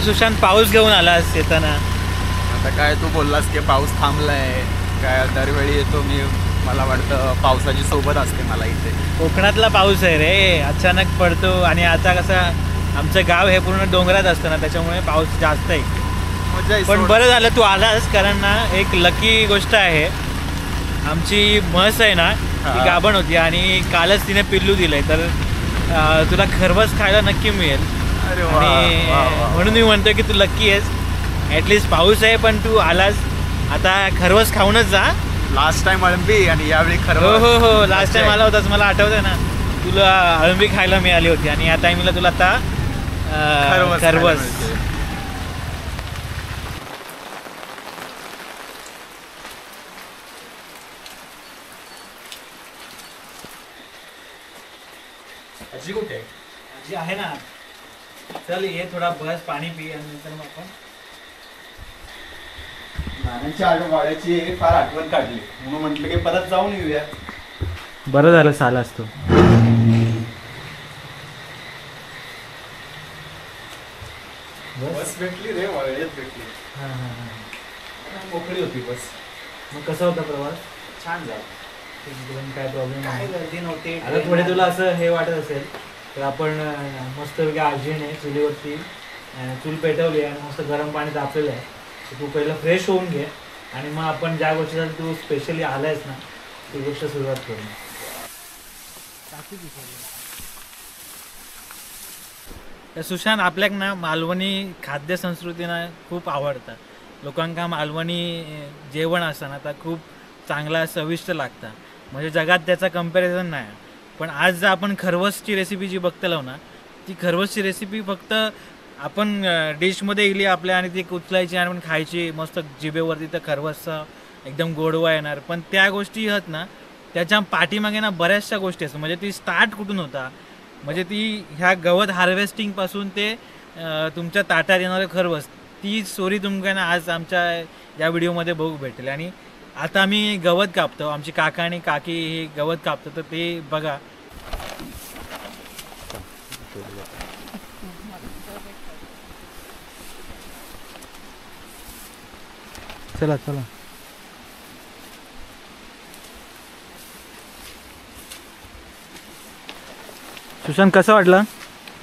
काय सुशांत पाऊस घेऊन आलास येताना? आता काय तू बोललास की पाऊस थांबलाय काय? दरवेळी येतो मी, मला वाटतं पावसाची सोबत असते मला इथे. कोकणातला पाऊस आहे रे, अचानक पडतो. आणि आता कसं आमचं गाव हे पूर्ण डोंगरात असतं ना, त्याच्यामुळे पाऊस जास्त आहे. पण बरं झालं तू आलास, कारण ना एक लकी गोष्ट आहे. आमची म्हस आहे ना, ती गाभण होती आणि कालच तिने पिल्लू दिलंय, तर तुला खरवस खायला नक्की मिळेल. अरे आणि म्हणून मी म्हणतोय की तू लकी आहेस. ॲटलिस्ट पाऊस आहे पण तू आलास. आता खरवस खाऊनच जा. लास्ट टाइम अळंबी आणि यावेळी खरवस. हो लास्ट टाइम आला होतास, मला आठवतंय ना. तुला अळंबी खायला मिळाली होती आणि या टाइमला तुला आता खरवस. आजी कुठे आहे? आजी आहे ना. चल ये थोडा बस, पाणी पी आणि नंतर मग आपण. नानांच्या वाड्याची फार आठवण काढली म्हणून म्हटलं की परत जाऊन येऊया. बरं झालं सालास तू. बस भेटली रे, वाड्यात भेटली. मोकळी होती बस. मग कसा होता प्रवास? छान झाला. काय प्रॉब्लेम काय गर्दी नव्हती. आता थोडे तुला असं हे वाटत असेल तर आपण मस्त आजीने चुलीवरती चूल पेटवली आणि मस्त गरम पाणी तापलेलं आहे. तू पहिलं फ्रेश होऊन घे आणि मग आपण ज्या गोष्टीसाठी तू स्पेशली आलायस ना ती गोष्ट सुरुवात करू. तर सुशांत, आपल्याक ना मालवणी खाद्य संस्कृतीना खूप आवडतं. लोकांका मालवणी जेवण असताना तर खूप चांगला चविष्ट लागतं, म्हणजे जगात त्याचा कंपॅरिझन नाही. पण आज जर आपण खरवसची रेसिपी जी बघतलो ना, ती खरवसची रेसिपी फक्त आपण डिशमध्ये इली आपल्या आणि ती उचलायची आणि आपण खायची मस्त जिभेवरती, तर खरवसचा एकदम गोडवा येणार. पण त्या गोष्टी आहेत ना, त्याच्या पाठीमागे ना बऱ्याचशा गोष्टी असतात. म्हणजे ती स्टार्ट कुठून होता, म्हणजे ती ह्या गवत हार्वेस्टिंगपासून ते तुमच्या ताटात येणारे खरवस, ती स्टोरी तुमका ना आज आमच्या या व्हिडिओमध्ये बघू भेटेल. आणि आता आम्ही गवत कापतो, आमची काका आणि काकी हे गवत कापतो, तर ते बघा. चला चला. सुशांत, कसं वाटलं?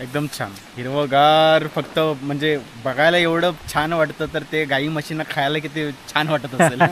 एकदम छान, हिरवगार. फक्त म्हणजे बघायला एवढं छान वाटतं, तर ते गाई म्हशींना खायला किती छान वाटत असेल.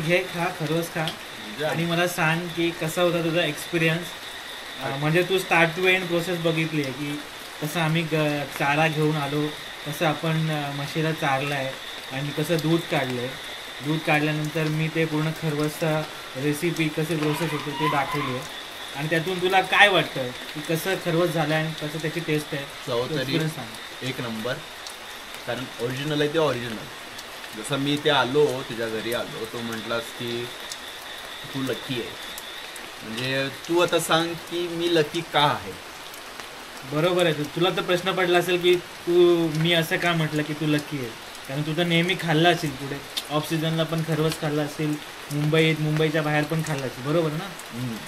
घे, खा, खरवस खा आणि मला सांग की कसा होता तुझा एक्सपिरियन्स. म्हणजे तू स्टार्ट टू एंड प्रोसेस बघितली आहे की कसं आम्ही चारा घेऊन आलो, कसं आपण म्हशीला चारलं आहे आणि कसं दूध काढलं आहे. दूध काढल्यानंतर मी ते पूर्ण खरवसचा रेसिपी कसे प्रोसेस होते ते दाखवली आहे. आणि त्यातून तुला काय वाटतं की कसं खरवस झालं आहे आणि कसं त्याची टेस्ट आहे, चव तरी एक्सपिरियन्स सांग. एक नंबर. कारण ओरिजिनल आहे ते ओरिजिनल. जसं मी ते आलो तुझ्या घरी आलो, तो म्हटलास की तू लकी आहे. म्हणजे तू आता सांग की मी लकी का आहे. बरोबर आहे. तुला तर प्रश्न पडला असेल की मी असं का म्हटलं की तू लकी आहे. कारण तू तर नेहमी खाल्ला असेल, पुढे ऑफ सीझनला पण खरवस खाल्ला असेल, मुंबईच्या बाहेर पण खाल्ला असेल, बरोबर ना.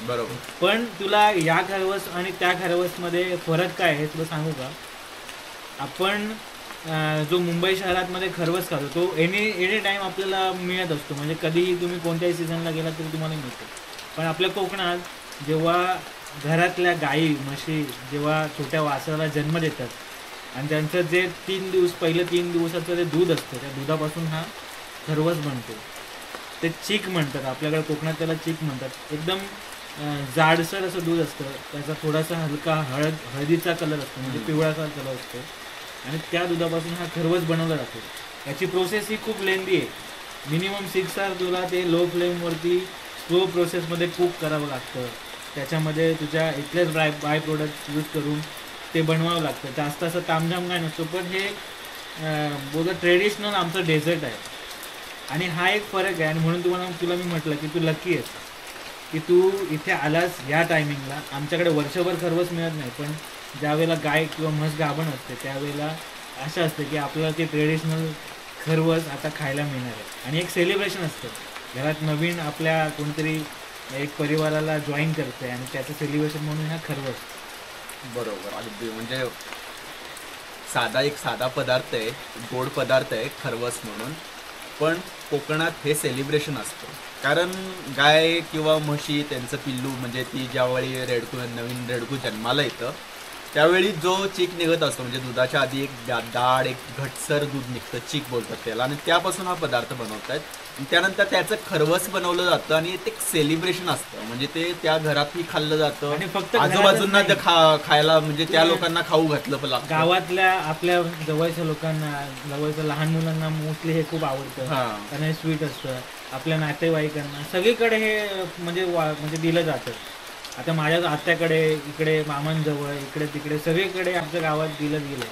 बरोबर. पण तुला या खरवस आणि त्या खरवसमध्ये फरक काय आहे तुला सांगू का. आपण जो मुंबई शहरातमध्ये खरवस खातो तो एनी टाईम आपल्याला मिळत असतो. म्हणजे कधीही तुम्ही कोणत्याही सीझनला गेला तरी तुम्हाला मिळतो. पण आपल्या कोकणात जेव्हा घरातल्या गाई म्हशी जेव्हा छोट्या वासराला जन्म देतात आणि त्यांचं जे 3 दिवसाचं जे दूध असतं त्या दुधापासून हा खरवस बनतो. ते चीक म्हणतात आपल्याकडे कोकणात, त्याला चीक म्हणतात. एकदम जाडसर असं दूध असतं, त्याचा थोडासा हलका हळदीचा कलर असतो, म्हणजे पिवळासा कलर असतो आणि त्या दुधापासून हा खरवस बनवला जातो. याची प्रोसेस ही खूप लेंदी आहे. मिनिमम 6 आवर तुला ते लो फ्लेमवरती स्लो प्रोसेसमध्ये कुक करावं लागतं. त्याच्यामध्ये तुझ्या इथलेच बाय प्रोडक्ट यूज करून ते बनवावं लागतं. जास्त असं तामझाम काय नसतो. पण हे बोलतो ट्रेडिशनल आमचं डेझर्ट आहे आणि हा एक फरक आहे. आणि म्हणून तुला मी म्हटलं की तू लकी आहेस की तू इथे आलास या टायमिंगला. आमच्याकडे वर्षभर खरवस मिळत नाही, पण ज्यावेळेला गाय किंवा म्हस गाभण असते त्यावेळेला असं असतं की आपल्याला ते ट्रेडिशनल खरवस आता खायला मिळणार आहे. आणि एक सेलिब्रेशन असतं, घरात नवीन आपल्या कोणतरी एक परिवाराला जॉईन करते आणि त्याचं सेलिब्रेशन म्हणून हा खरवस. बरोबर. अगदी म्हणजे साधा पदार्थ आहे, गोड पदार्थ आहे खरवस म्हणून. पण कोकणात हे सेलिब्रेशन असतं. कारण गाय किंवा म्हशी त्यांचं पिल्लू म्हणजे ती ज्यावेळी नवीन रेडकू जन्माला येतं त्यावेळी जो चीक निघत असतो, म्हणजे दुधाच्या आधी एक दाड एक घटसर दूध निघतं, चीक बोलतात त्याला, आणि त्यापासून हा पदार्थ बनवतात. त्यानंतर त्याचं खरवस बनवलं जातं आणि ते सेलिब्रेशन असतं. म्हणजे ते त्या घरातही खाल्लं जातं आणि फक्त आजूबाजूंना खायला, म्हणजे त्या लोकांना खाऊ घातलं लागतं. गावातल्या आपल्या जवळच्या लोकांना, जवळच्या लहान मुलांना मोस्टली हे खूप आवडतं. कारण हे स्वीट असतं. आपल्या नातेवाईकांना सगळीकडे हे म्हणजे दिलं जातं. आता माझ्या आत्याकडे, इकडे मामांजवळ, इकडे तिकडे सगळीकडे आमच्या गावात दिलं गेलं.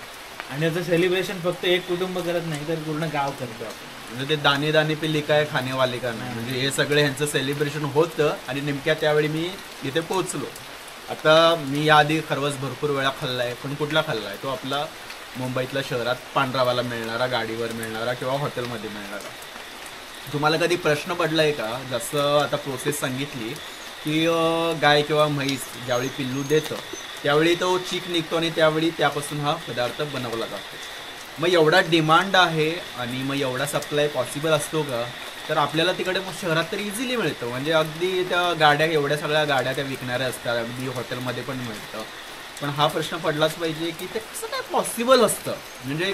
आणि त्याचं सेलिब्रेशन फक्त एक कुटुंब करत नाही तर पूर्ण गाव करतो आपण. म्हणजे ते दाणे दाणे पे लिखा है खाने वाले का नाही, म्हणजे हे सगळं ह्यांचं सेलिब्रेशन होतं. आणि नेमक्या त्यावेळी मी इथे पोहोचलो. आता मी याआधी खरवस भरपूर वेळा खाल्ला आहे, पण कुठला खाल्ला आहे तो आपला मुंबईतल्या शहरात पांढरावाला मिळणारा, गाडीवर मिळणारा किंवा हॉटेलमध्ये मिळणारा. तुम्हाला कधी प्रश्न पडला आहे का, जसं आता प्रोसेस सांगितली की गाय किंवा म्हैस ज्यावेळी पिल्लू देतं त्यावेळी तो चीक निघतो आणि त्यावेळी त्यापासून हा पदार्थ बनवला जातो. मग एवढा डिमांड आहे आणि मग एवढा सप्लाय पॉसिबल असतो का, तर आपल्याला तिकडे मग शहरात तर इझिली मिळतं. म्हणजे अगदी त्या गाड्या, एवढ्या सगळ्या गाड्या त्या विकणाऱ्या असतात, अगदी हॉटेलमध्ये पण मिळतं. पण हा प्रश्न पडलाच पाहिजे की ते कसं काय पॉसिबल असतं. म्हणजे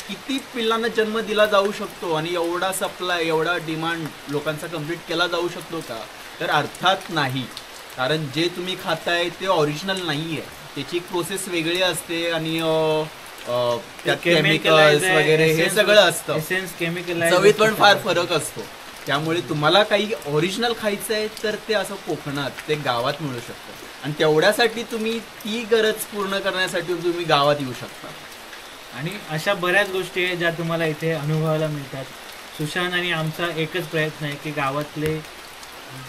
किती पिल्लांना जन्म दिला जाऊ शकतो आणि एवढा सप्लाय, एवढा डिमांड लोकांचा कंप्लीट केला जाऊ शकतो का, तर अर्थात नाही. कारण जे तुम्ही खाताय ते ओरिजिनल नाही आहे, त्याची एक प्रोसेस वेगळी असते आणि त्यात केमिकल्स वगैरे हे सगळं असतं. चवीत पण फार फरक असतो. त्यामुळे तुम्हाला काही ओरिजिनल खायचं आहे तर ते असं कोकणात, ते गावात मिळू शकतं. आणि तेवढ्यासाठी तुम्ही ती गरज पूर्ण करण्यासाठी तुम्ही गावात येऊ शकता. आणि अशा बऱ्याच गोष्टी आहेत ज्या तुम्हाला इथे अनुभवायला मिळतात. सुशांत आणि आमचा एकच प्रयत्न आहे की गावातले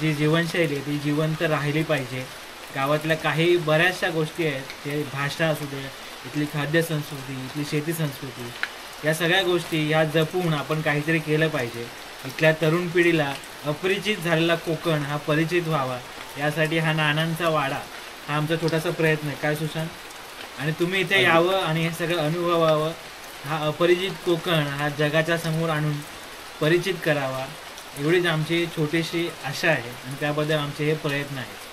जी जीवनशैली आहे ती जिवंत राहिली पाहिजे. गावातल्या काही बऱ्याचशा गोष्टी आहेत, ते भाषा असू दे, इथली खाद्य संस्कृती, इथली शेती संस्कृती, या सगळ्या गोष्टी या जपून आपण काहीतरी केलं पाहिजे. इथल्या तरुण पिढीला अपरिचित झालेला कोकण हा परिचित व्हावा, यासाठी हा नानांचा वाडा हा आमचा छोटासा प्रयत्न आहे. काय सुशांत? आणि तुम्ही इथे यावं आणि हे सगळं अनुभवावं. हा अपरिचित कोकण हा जगाच्या समोर आणून परिचित करावा, एवढीच आमची छोटीशी आशा आहे आणि त्याबद्दल आमचे हे प्रयत्न आहेत.